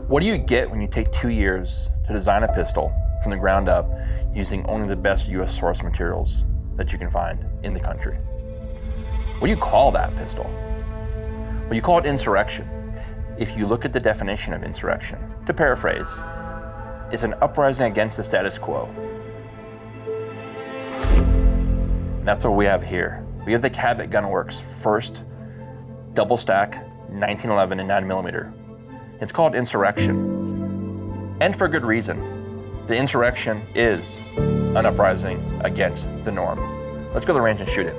What do you get when you take 2 years to design a pistol from the ground up using only the best US source materials that you can find in the country? What do you call that pistol? Well, you call it Insurrection. If you look at the definition of insurrection, to paraphrase, it's an uprising against the status quo. And that's what we have here. We have the Cabot Gun Works first double stack 1911 and 9mm. It's called Insurrection, and for good reason. The Insurrection is an uprising against the norm. Let's go to the range and shoot it.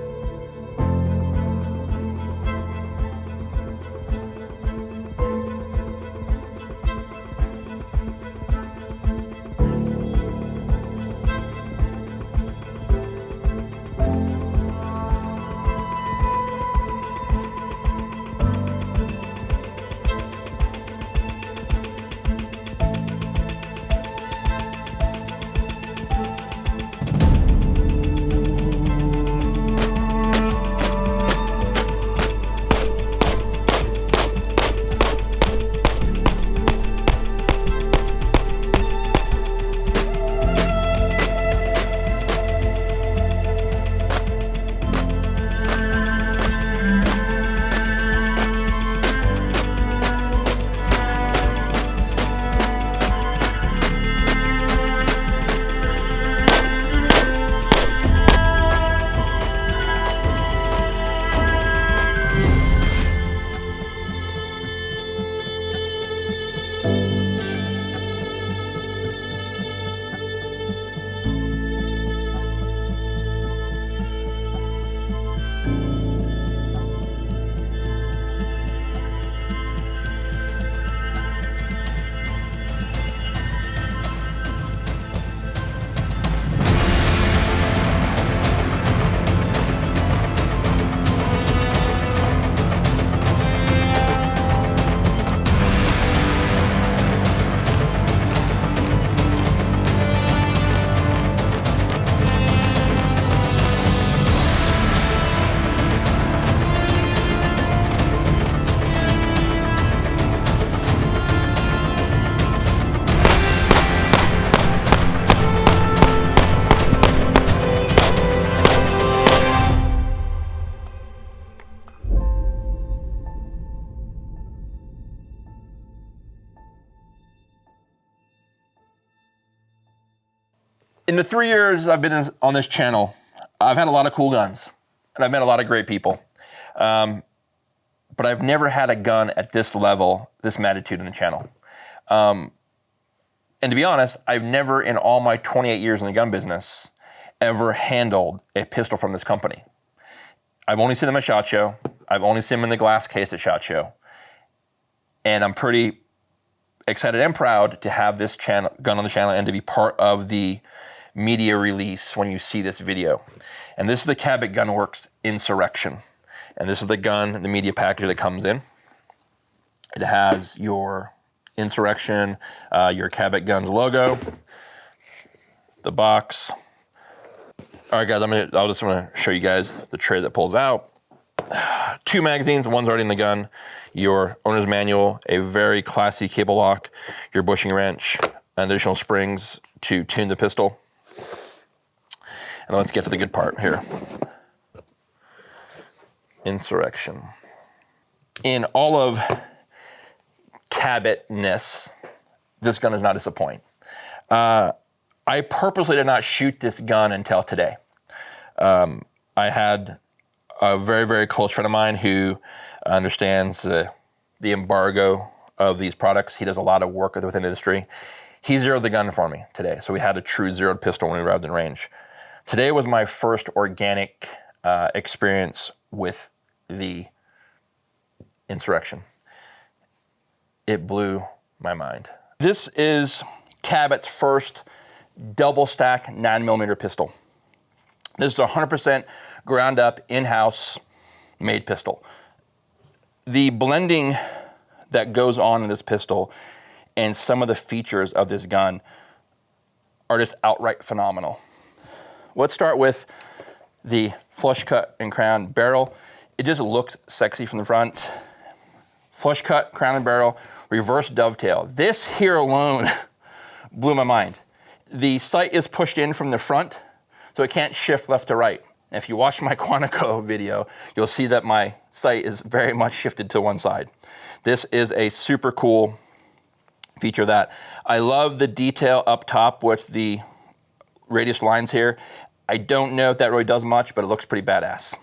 In the 3 years I've been on this channel, I've had a lot of cool guns, and I've met a lot of great people. But I've never had a gun at this level, this magnitude in the channel. And to be honest, I've never in all my 28 years in the gun business ever handled a pistol from this company. I've only seen them at SHOT Show. I've only seen them in the glass case at SHOT Show. And I'm pretty excited and proud to have this gun on the channel and to be part of the media release when you see this video. And this is the Cabot Gun Works Insurrection. And this is the gun, the media package that comes in. It has your Insurrection, your Cabot Guns logo, the box. All right, guys, I just want to show you guys the tray that pulls out. 2 magazines, one's already in the gun, your owner's manual, a very classy cable lock, your bushing wrench, additional springs to tune the pistol. And let's get to the good part here. Insurrection. In all of Cabot-ness, this gun does not disappoint. I purposely did not shoot this gun until today. I had a very, very close friend of mine who understands the embargo of these products. He does a lot of work within the industry. He zeroed the gun for me today, so we had a true zeroed pistol when we arrived in range. Today was my first organic experience with the Insurrection. It blew my mind. This is Cabot's first double stack 9mm pistol. This is a 100% ground up, in-house made pistol. The blending that goes on in this pistol and some of the features of this gun are just outright phenomenal. Let's start with the flush cut and crown barrel. It just looks sexy from the front. flush cut, crown and barrel, reverse dovetail. This here alone blew my mind. The sight is pushed in from the front, so it can't shift left to right. And if you watch my Quantico video, you'll see that my sight is very much shifted to one side. This is a super cool feature that I love the detail up top with the radius lines here. I don't know if that really does much, but it looks pretty badass.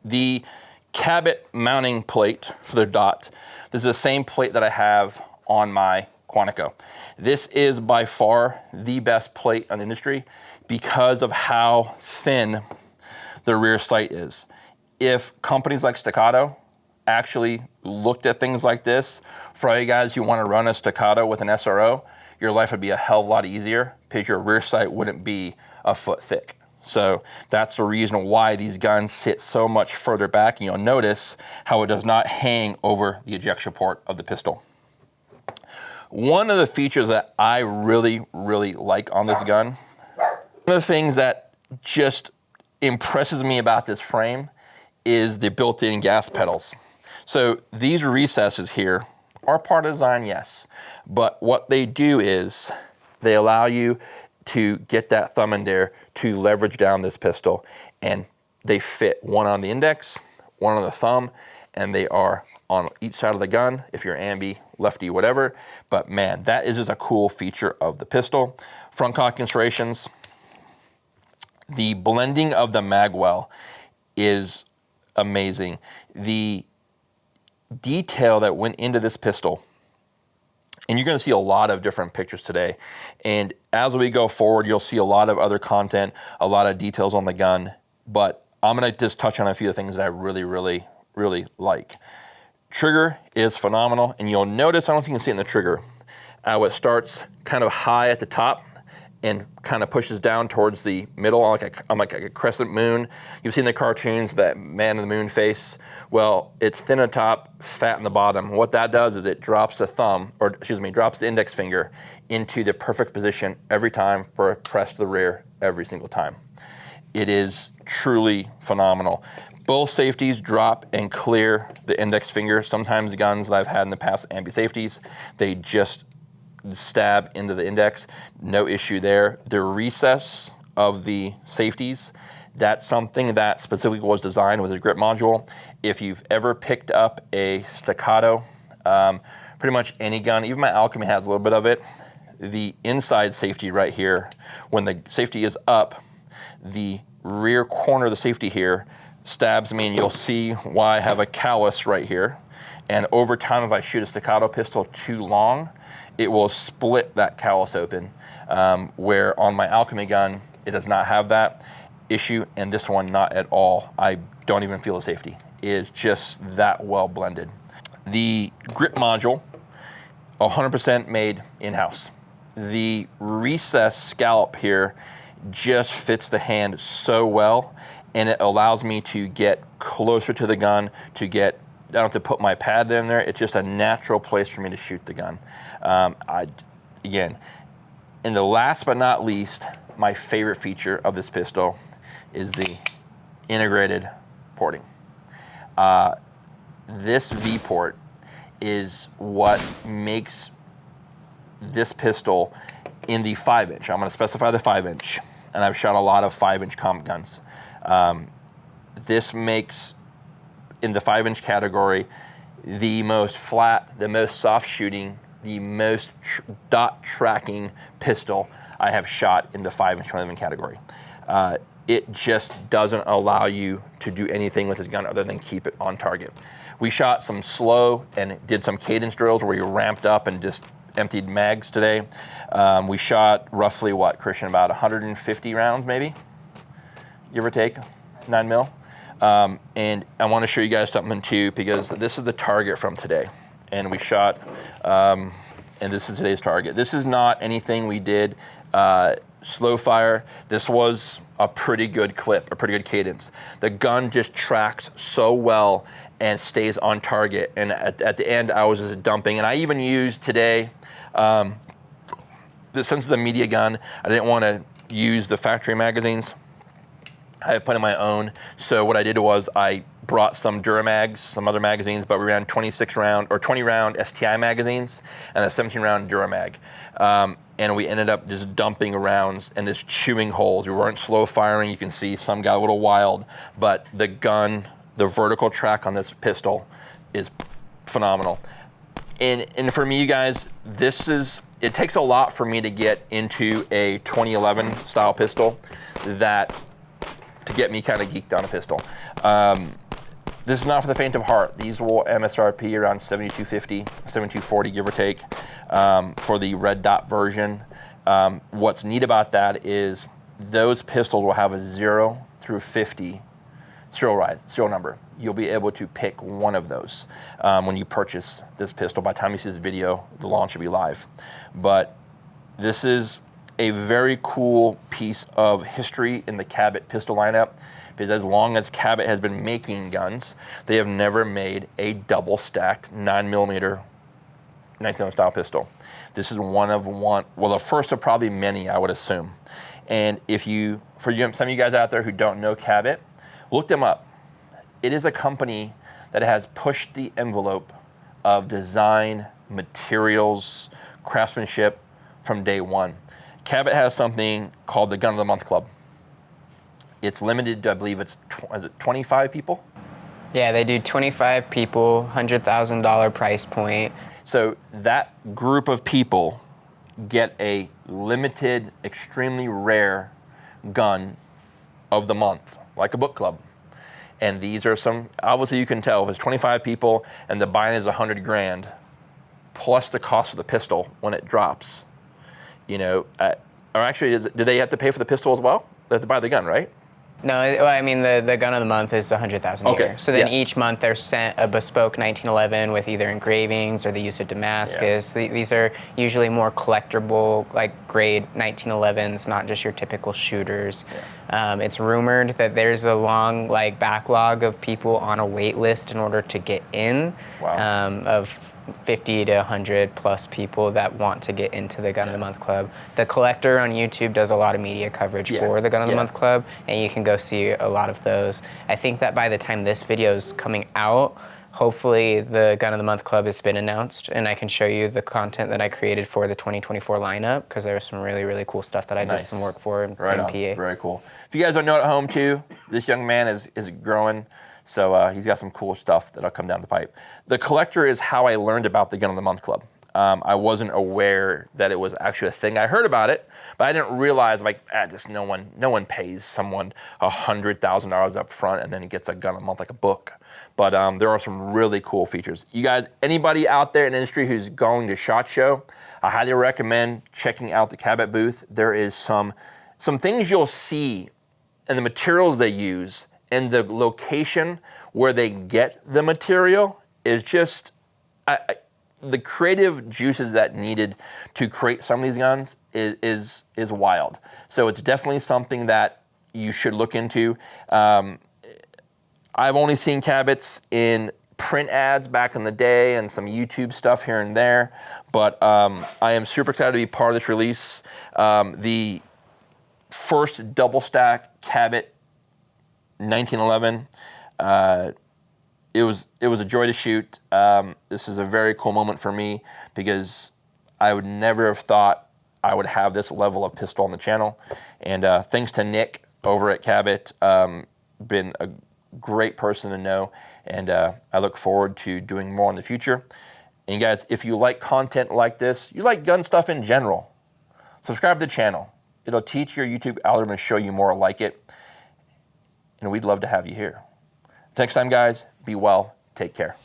The Cabot mounting plate for the dot, this is the same plate that I have on my Quantico. This is by far the best plate in the industry because of how thin the rear sight is. If companies like Staccato actually looked at things like this, for all you guys who want to run a Staccato with an SRO, your life would be a hell of a lot easier because your rear sight wouldn't be a foot thick. So that's the reason why these guns sit so much further back, and you'll notice how it does not hang over the ejection port of the pistol. One of the features that I really, really like on this gun, one of the things that just impresses me about this frame is the built-in gas pedals. So these recesses here are part of design, yes, but what they do is they allow you to get that thumb in there to leverage down this pistol, and they fit one on the index, one on the thumb, and they are on each side of the gun if you're ambi, lefty, whatever. But man, that is just a cool feature of the pistol. Front cock installations. The blending of the magwell is amazing. The detail that went into this pistol, and you're going to see a lot of different pictures today. And as we go forward, you'll see a lot of other content, a lot of details on the gun. But I'm going to just touch on a few of the things that I really, really, really like. Trigger is phenomenal. And you'll notice, I don't think you can see it in the trigger, how it starts kind of high at the top and kind of pushes down towards the middle on like a crescent moon. You've seen the cartoons, that man in the moon face. Well, it's thin on top, fat in the bottom. What that does is it drops the thumb, or excuse me, drops the index finger into the perfect position every time for a press to the rear every single time. It is truly phenomenal. Both safeties drop and clear the index finger. Sometimes the guns that I've had in the past, ambi safeties, they just stab into the index, no issue there. The recess of the safeties, that's something that specifically was designed with a grip module. If you've ever picked up a Staccato, pretty much any gun, even my Alchemy has a little bit of it, the inside safety right here, when the safety is up, the rear corner of the safety here stabs me, and you'll see why I have a callus right here. And over time, if I shoot a Staccato pistol too long, it will split that callus open, where on my Alchemy gun, it does not have that issue, and this one not at all. I don't even feel the safety. It is just that well blended. The grip module, 100% made in-house. The recess scallop here just fits the hand so well, and it allows me to get closer to the gun, to get, I don't have to put my pad in there. It's just a natural place for me to shoot the gun. Again, and the last but not least, my favorite feature of this pistol is the integrated porting. This V-port is what makes this pistol in the 5-inch. I'm going to specify the 5-inch, and I've shot a lot of 5-inch comp guns. This makes, in the 5-inch category, the most flat, the most soft shooting, the most dot tracking pistol I have shot in the 5-inch 20mm category. It just doesn't allow you to do anything with this gun other than keep it on target. We shot some slow and did some cadence drills where we ramped up and just emptied mags today. We shot roughly, what, Christian, about 150 rounds maybe, give or take, 9mm. And I want to show you guys something too, because this is the target from today. And we shot, and this is today's target. This is not anything we did slow fire. This was a pretty good clip, a pretty good cadence. The gun just tracks so well and stays on target. And at the end, I was just dumping. And I even used today, since it's a media gun, I didn't want to use the factory magazines. I have plenty of my own. So what I did was I brought some Duramags, some other magazines, but we ran 26 round or 20 round STI magazines and a 17 round Duramag. And we ended up just dumping rounds and just chewing holes. We weren't slow firing. You can see some got a little wild, but the gun, the vertical track on this pistol is phenomenal. And for me, you guys, it takes a lot for me to get into a 2011 style pistol to get me kind of geeked on a pistol. This is not for the faint of heart. These will MSRP around $7,250, $7,240, give or take, for the red dot version. What's neat about that is those pistols will have a 0 through 50 serial number. You'll be able to pick one of those when you purchase this pistol. By the time you see this video, the launch will be live. But this is a very cool piece of history in the Cabot pistol lineup, because as long as Cabot has been making guns, they have never made a double stacked 9mm 1911 style pistol. This is the first of probably many, I would assume. And some of you guys out there who don't know Cabot, look them up. It is a company that has pushed the envelope of design, materials, craftsmanship from day one. Cabot has something called the Gun of the Month Club. It's limited to, I believe is it 25 people? Yeah, they do 25 people, $100,000 price point. So that group of people get a limited, extremely rare gun of the month, like a book club. And these are obviously you can tell if it's 25 people and the buy-in is $100,000 plus the cost of the pistol when it drops. Or actually, do they have to pay for the pistol as well? They have to buy the gun, right? No, I mean the gun of the month is $100,000 a year. So then each month they're sent a bespoke 1911 with either engravings or the use of damascus. Yeah. These are usually more collectible, like grade 1911s, not just your typical shooters. Yeah. It's rumored that there's a long backlog of people on a wait list in order to get in. Wow. Of 50 to 100 plus people that want to get into the Gun of the Month Club. The Collector on YouTube does a lot of media coverage for the Gun of the Month Club, and you can go see a lot of those. I think that by the time this video is coming out, hopefully the Gun of the Month Club has been announced, and I can show you the content that I created for the 2024 lineup, because there was some really, really cool stuff that I did some work for in PA. Very cool. If you guys don't know at home too, this young man is growing. So he's got some cool stuff that'll come down the pipe. The Collector is how I learned about the Gun of the Month Club. I wasn't aware that it was actually a thing. I heard about it, but I didn't realize just no one pays someone $100,000 up front and then gets a gun a month like a book. But there are some really cool features. You guys, anybody out there in the industry who's going to SHOT Show, I highly recommend checking out the Cabot booth. There is some things you'll see and the materials they use and the location where they get the material is just the creative juices that needed to create some of these guns is wild. So it's definitely something that you should look into. I've only seen Cabots in print ads back in the day and some YouTube stuff here and there, but I am super excited to be part of this release. The first double stack Cabot 1911. It was a joy to shoot. This is a very cool moment for me because I would never have thought I would have this level of pistol on the channel. And thanks to Nick over at Cabot, been a great person to know. And I look forward to doing more in the future. And you guys, if you like content like this, you like gun stuff in general, subscribe to the channel. It'll teach your YouTube algorithm to show you more like it. And we'd love to have you here. Next time, guys, be well. Take care.